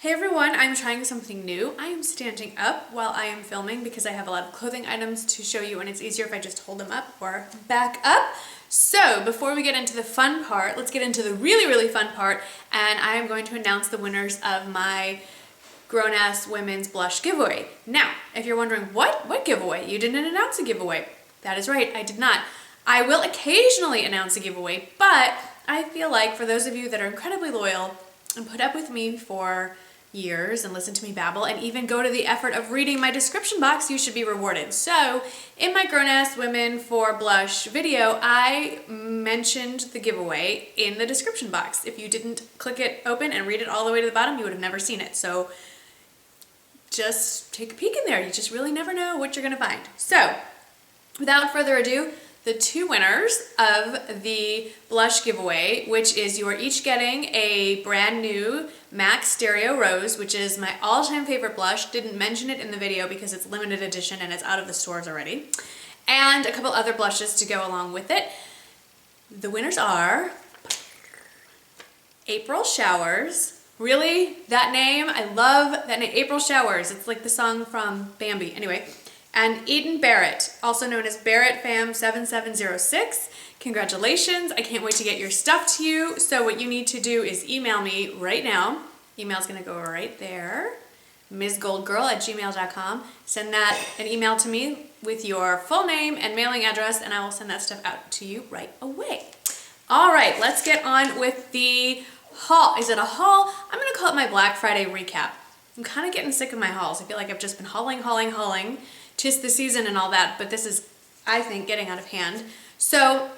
Hey everyone, I'm trying something new. I am standing up while I am filming because I have a lot of clothing items to show you and it's easier if I just hold them up or back up. So before we get into the fun part, let's get into the really fun part, and I am going to announce the winners of my grown-ass women's blush giveaway. Now, if you're wondering what giveaway? You didn't announce a giveaway. That is right, I did not. I will occasionally announce a giveaway, but I feel like for those of you that are incredibly loyal and put up with me for years and listen to me babble and even go to the effort of reading my description box, you should be rewarded. So in my grown-ass women for blush video, I mentioned the giveaway in the description box. If you didn't click it open and read it all the way to the bottom, you would have never seen it. So just take a peek in there. You just really never know what you're gonna find. So without further ado, the two winners of the blush giveaway, which is you are each getting a brand new MAC Stereo Rose, which is my all-time favorite blush. Didn't mention it in the video because it's limited edition and it's out of the stores already. And a couple other blushes to go along with it. The winners are April Showers. Really? That name? I love that name. April Showers. It's like the song from Bambi. Anyway. And Eden Barrett, also known as Barrett Fam 7706. Congratulations, I can't wait to get your stuff to you. So what you need to do is email me right now. Email's gonna go right there, msgoldgirl@gmail.com. Send an email to me with your full name and mailing address, and I will send that stuff out to you right away. All right, let's get on with the haul. Is it a haul? I'm gonna call it my Black Friday recap. I'm kind of getting sick of my hauls. I feel like I've just been hauling. 'Tis the season and all that, but this is, I think, getting out of hand. So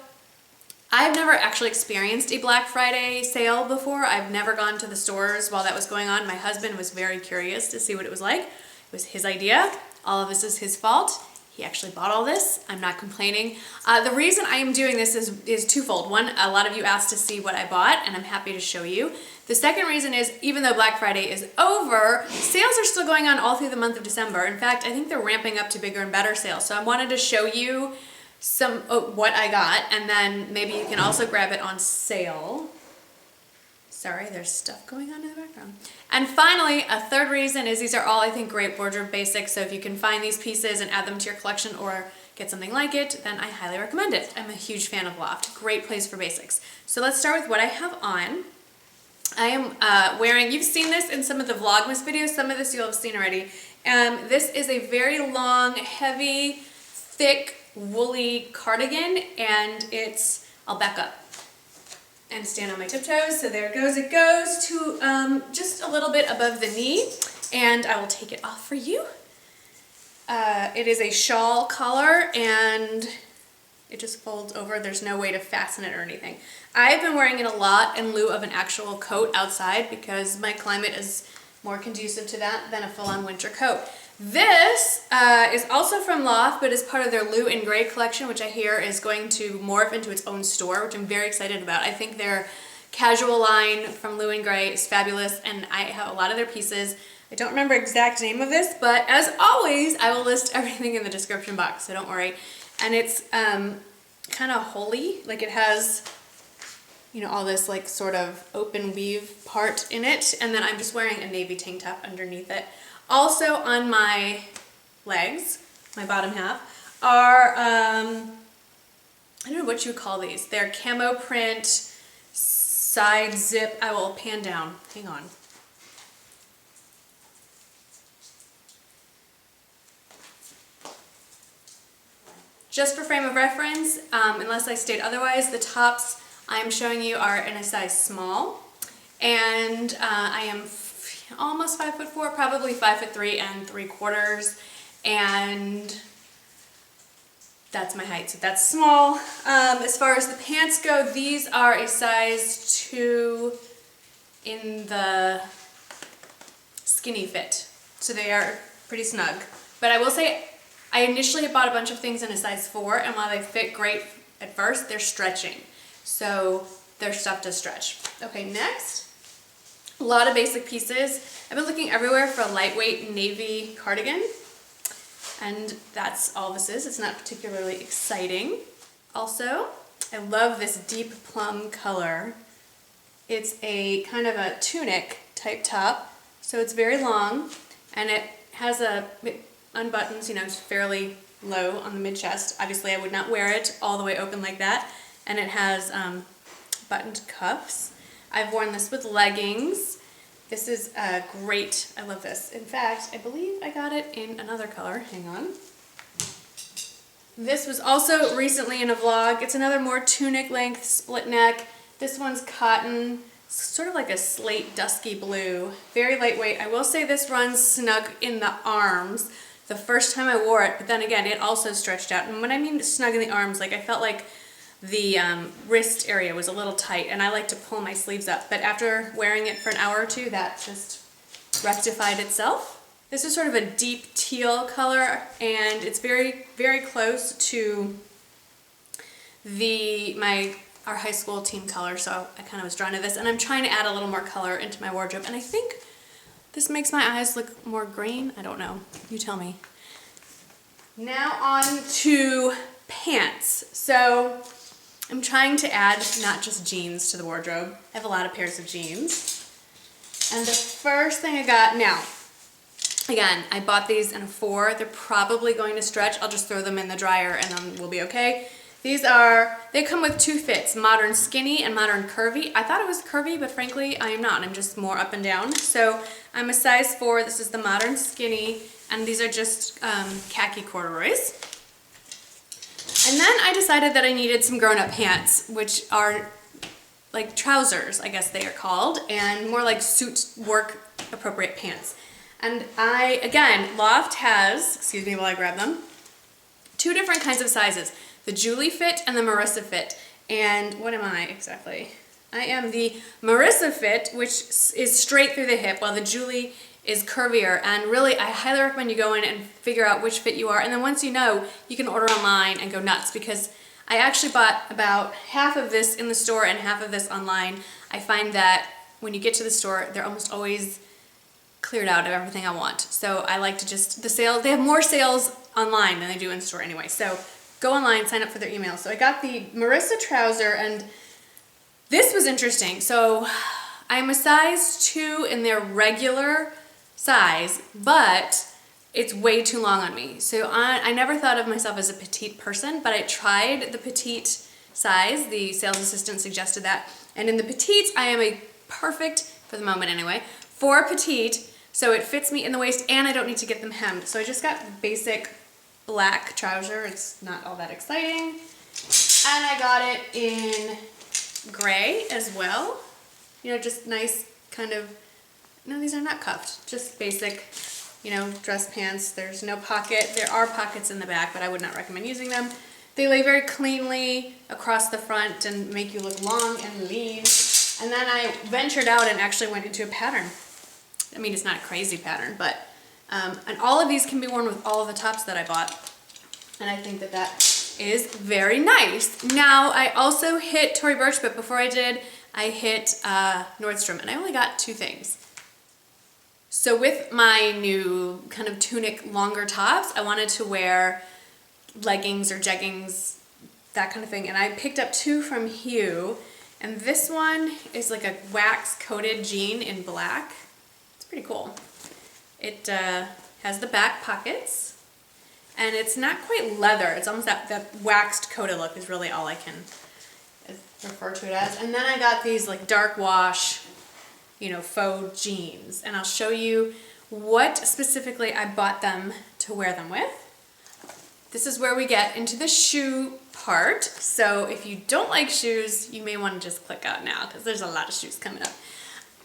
I've never actually experienced a Black Friday sale before. I've never gone to the stores while that was going on. My husband was very curious to see what it was like. It was his idea. All of this is his fault. He actually bought all this. I'm not complaining. The reason I am doing this is twofold. One, a lot of you asked to see what I bought, and I'm happy to show you. The second reason is, even though Black Friday is over, sales are still going on all through the month of December. In fact, I think they're ramping up to bigger and better sales. So I wanted to show you what I got, and then maybe you can also grab it on sale. Sorry, there's stuff going on in the background. And finally, a third reason is these are all, I think, great wardrobe basics. So if you can find these pieces and add them to your collection or get something like it, then I highly recommend it. I'm a huge fan of Loft. Great place for basics. So let's start with what I have on. I am wearing, you've seen this in some of the Vlogmas videos, some of this you'll have seen already. This is a very long, heavy, thick, woolly cardigan, and I'll back up and stand on my tiptoes. So there it goes. It goes to just a little bit above the knee, and I will take it off for you. It is a shawl collar, and it just folds over. There's no way to fasten it or anything. I've been wearing it a lot in lieu of an actual coat outside because my climate is more conducive to that than a full-on winter coat. This is also from Loft, but is part of their Lou in Grey collection, which I hear is going to morph into its own store, which I'm very excited about. I think their casual line from Lou in Grey is fabulous, and I have a lot of their pieces. I don't remember exact name of this, but as always, I will list everything in the description box, so don't worry. And it's kind of holey, like it has, you know, all this like sort of open weave part in it, and then I'm just wearing a navy tank top underneath it. Also on my legs, my bottom half, are, I don't know what you would call these. They're camo print, side zip. I will pan down, hang on. Just for frame of reference, unless I state otherwise, the tops I'm showing you are in a size small, and I am almost 5'4", probably 5'3" and 3/4, and that's my height, so that's small. As far as the pants go, these are a size 2 in the skinny fit, so they are pretty snug. But I will say, I initially bought a bunch of things in a size 4, and while they fit great at first, they're stretching. So their stuff does stretch. Okay, next, a lot of basic pieces. I've been looking everywhere for a lightweight navy cardigan, and that's all this is. It's not particularly exciting. Also, I love this deep plum color. It's a kind of a tunic type top, So it's very long, and it has it unbuttons, you know, it's fairly low on the mid-chest. Obviously, I would not wear it all the way open like that. And it has buttoned cuffs. I've worn this with leggings. This is great. I love this. In fact, I believe I got it in another color. Hang on. This was also recently in a vlog. It's another more tunic length split neck. This one's cotton, sort of like a slate dusky blue. Very lightweight. I will say this runs snug in the arms the first time I wore it, but then again, it also stretched out. And when I mean snug in the arms, like I felt like the wrist area was a little tight, and I like to pull my sleeves up. But after wearing it for an hour or two, that just rectified itself. This is sort of a deep teal color, and it's very, very close to our high school team color, so I kind of was drawn to this. And I'm trying to add a little more color into my wardrobe, and I think this makes my eyes look more green. I don't know. You tell me. Now on to pants. So I'm trying to add not just jeans to the wardrobe. I have a lot of pairs of jeans. And the first thing I got, now, again, I bought these in a 4. They're probably going to stretch. I'll just throw them in the dryer and then we'll be okay. They come with 2 fits, modern skinny and modern curvy. I thought it was curvy, but frankly, I am not. I'm just more up and down. So I'm a size 4. This is the modern skinny, and these are just khaki corduroys. And then I decided that I needed some grown-up pants, which are like trousers, I guess they are called, and more like suit work appropriate pants. And again, Loft has, excuse me while I grab them, 2 different kinds of sizes. The Julie fit and the Marissa fit. And what am I exactly? I am the Marissa fit, which is straight through the hip, while the Julie is curvier. And really, I highly recommend you go in and figure out which fit you are. And then once you know, you can order online and go nuts, because I actually bought about half of this in the store and half of this online. I find that when you get to the store, they're almost always cleared out of everything I want. So I like to just, they have more sales online than they do in store anyway. So go online, sign up for their email. So I got the Marissa trouser, and this was interesting. So I'm a size 2 in their regular size, but it's way too long on me. So I never thought of myself as a petite person, but I tried the petite size. The sales assistant suggested that. And in the petites, I am a perfect, for the moment anyway, for petite. So it fits me in the waist, and I don't need to get them hemmed. So I just got basic black trouser. It's not all that exciting. And I got it in gray as well. You know, just nice kind of, no, these are not cuffed. Just basic, you know, dress pants. There's no pocket. There are pockets in the back, but I would not recommend using them. They lay very cleanly across the front and make you look long and lean. And then I ventured out and actually went into a pattern. I mean, it's not a crazy pattern, but and all of these can be worn with all of the tops that I bought. And I think that that is very nice. Now, I also hit Tory Burch, but before I did, I hit Nordstrom, and I only got 2 things. So with my new kind of tunic longer tops, I wanted to wear leggings or jeggings, that kind of thing. And I picked up 2 from Hue. And this one is like a wax coated jean in black. It's pretty cool. It has the back pockets, and it's not quite leather. It's almost that waxed coated look is really all I can refer to it as. And then I got these like dark wash, you know, faux jeans, and I'll show you what specifically I bought them to wear them with. This is where we get into the shoe part. So if you don't like shoes, you may want to just click out now, because there's a lot of shoes coming up.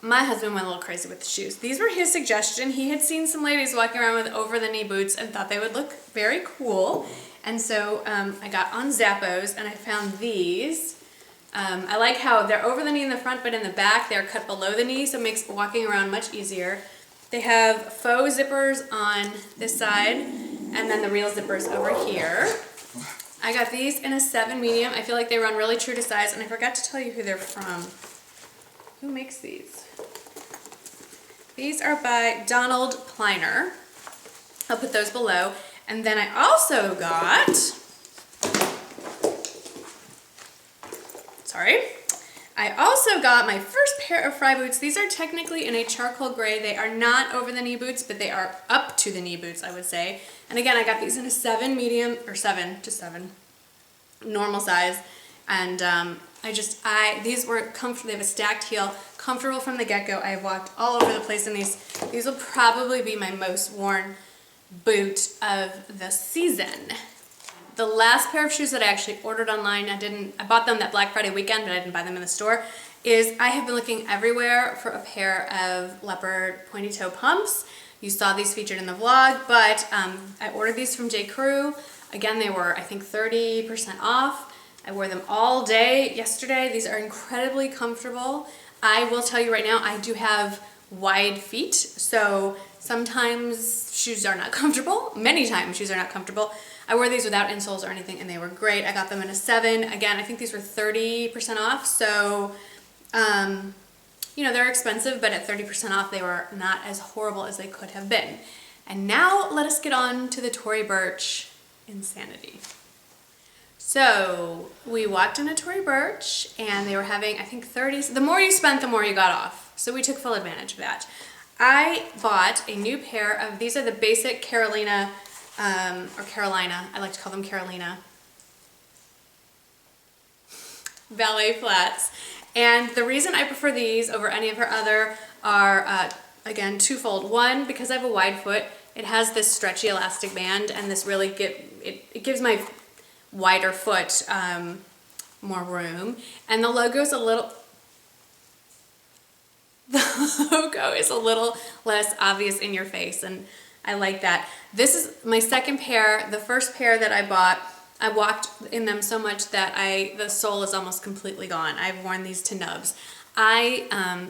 My husband went a little crazy with the shoes. These were his suggestion. He had seen some ladies walking around with over-the-knee boots and thought they would look very cool. And so I got on Zappos and I found these. I like how they're over the knee in the front, but in the back they're cut below the knee, so it makes walking around much easier. They have faux zippers on this side and then the real zippers over here. I got these in a 7 medium. I feel like they run really true to size, and I forgot to tell you who they're from. Who makes these? These are by Donald Pliner. I'll put those below. And then I also got, I also got my first pair of Frye boots. These are technically in a charcoal gray. They are not over the knee boots, but they are up to the knee boots, I would say. And again, I got these in a 7 medium, or 7 to 7, normal size. And these were comfortable. They have a stacked heel, comfortable from the get-go. I have walked all over the place in these. These will probably be my most worn boot of the season. The last pair of shoes that I actually ordered online, I bought them that Black Friday weekend, but I didn't buy them in the store, is I have been looking everywhere for a pair of leopard pointy toe pumps. You saw these featured in the vlog, but I ordered these from J. Crew. Again, they were, I think, 30% off. I wore them all day yesterday. These are incredibly comfortable. I will tell you right now, I do have wide feet, so sometimes shoes are not comfortable. Many times shoes are not comfortable. I wore these without insoles or anything, and they were great. I got them in a 7. Again, I think these were 30% off, so, you know, they're expensive, but at 30% off, they were not as horrible as they could have been. And now, let us get on to the Tory Burch insanity. So, we walked into Tory Burch, and they were having, I think, 30s. The more you spent, the more you got off. So we took full advantage of that. I bought a new pair of, these are the basic Carolina, or Carolina, I like to call them Carolina, ballet flats. And the reason I prefer these over any of her other are, again, twofold. One, because I have a wide foot, it has this stretchy elastic band, and this really it gives my wider foot more room. And the logo's a little less obvious in your face, and I like that. This is my second pair. The first pair that I bought, I walked in them so much that the sole is almost completely gone. I've worn these to nubs. I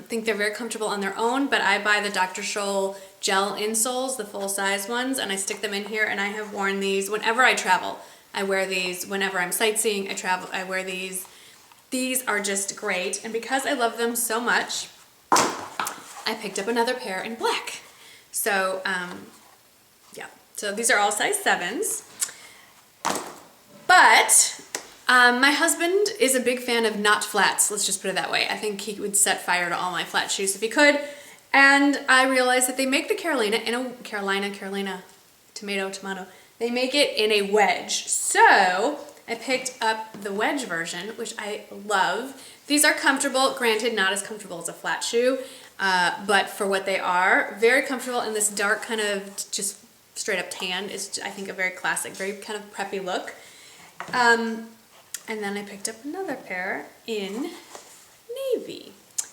think they're very comfortable on their own, but I buy the Dr. Scholl gel insoles, the full-size ones, and I stick them in here, and I have worn these whenever I travel. I wear these whenever I'm sightseeing, I wear these. These are just great, and because I love them so much, I picked up another pair in black. So, yeah. So these are all size 7s. But my husband is a big fan of not flats, let's just put it that way. I think he would set fire to all my flat shoes if he could. And I realized that they make the Carolina in a Carolina, tomato. They make it in a wedge. So I picked up the wedge version, which I love. These are comfortable, granted not as comfortable as a flat shoe, but for what they are, very comfortable, in this dark kind of just straight up tan is, I think, a very classic, very kind of preppy look. And then I picked up another pair in navy.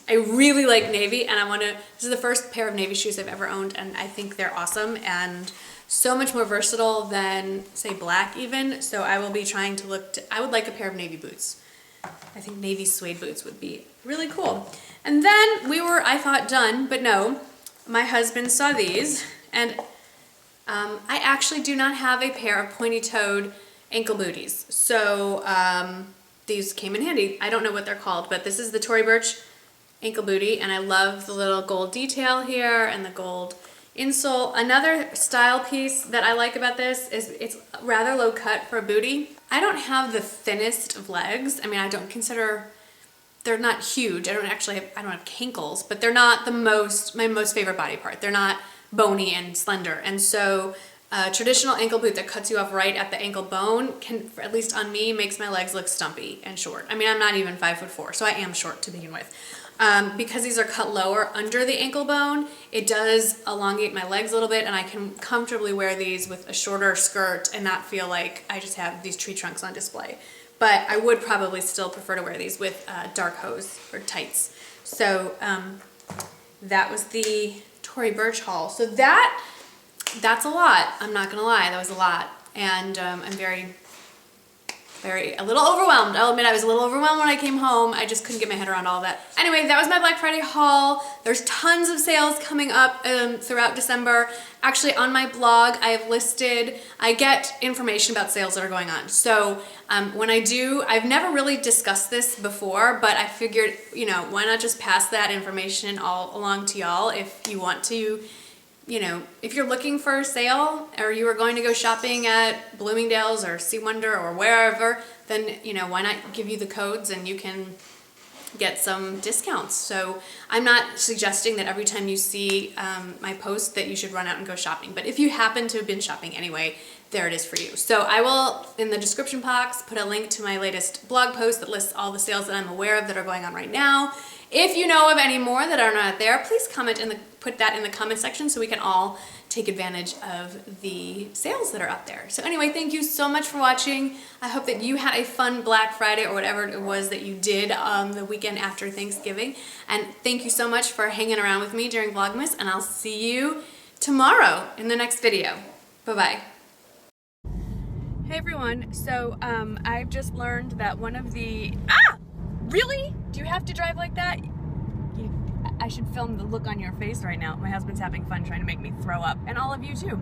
I really like navy, and this is the first pair of navy shoes I've ever owned, and I think they're awesome and so much more versatile than, say, black even. So I will be trying to I would like a pair of navy boots. I think navy suede boots would be really cool. And then we were, I thought, done, but no. My husband saw these, and I actually do not have a pair of pointy-toed ankle booties. So these came in handy. I don't know what they're called, but this is the Tory Burch ankle booty, and I love the little gold detail here and the gold insole. Another style piece that I like about this is it's rather low cut for a booty. I don't have the thinnest of legs. I mean, they're not huge. I don't have cankles, but they're not my most favorite body part. They're not bony and slender. And so a traditional ankle boot that cuts you off right at the ankle bone at least on me, makes my legs look stumpy and short. I mean, I'm not even 5'4", so I am short to begin with. Because these are cut lower under the ankle bone, it does elongate my legs a little bit, and I can comfortably wear these with a shorter skirt and not feel like I just have these tree trunks on display. But I would probably still prefer to wear these with dark hose or tights. So that was the Tory Burch haul. So that's a lot. I'm not gonna lie, that was a lot. And I'm a little overwhelmed. I'll admit I was a little overwhelmed when I came home. I just couldn't get my head around all that. Anyway, that was my Black Friday haul. There's tons of sales coming up throughout December. Actually, on my blog, I get information about sales that are going on. So when I've never really discussed this before, but I figured, why not just pass that information all along to y'all if you want to. If you're looking for a sale, or you are going to go shopping at Bloomingdale's or C Wonder or wherever, then, why not give you the codes, and you can get some discounts. So I'm not suggesting that every time you see my post that you should run out and go shopping, but if you happen to have been shopping anyway, there it is for you. So I will, in the description box, put a link to my latest blog post that lists all the sales that I'm aware of that are going on right now. If you know of any more that are not there, please comment put that in the comment section so we can all take advantage of the sales that are up there. So anyway, thank you so much for watching. I hope that you had a fun Black Friday or whatever it was that you did the weekend after Thanksgiving. And thank you so much for hanging around with me during Vlogmas, and I'll see you tomorrow in the next video. Bye-bye. Hey everyone, so I've just learned that one of the... Really? Do you have to drive like that? I should film the look on your face right now. My husband's having fun trying to make me throw up, and all of you too.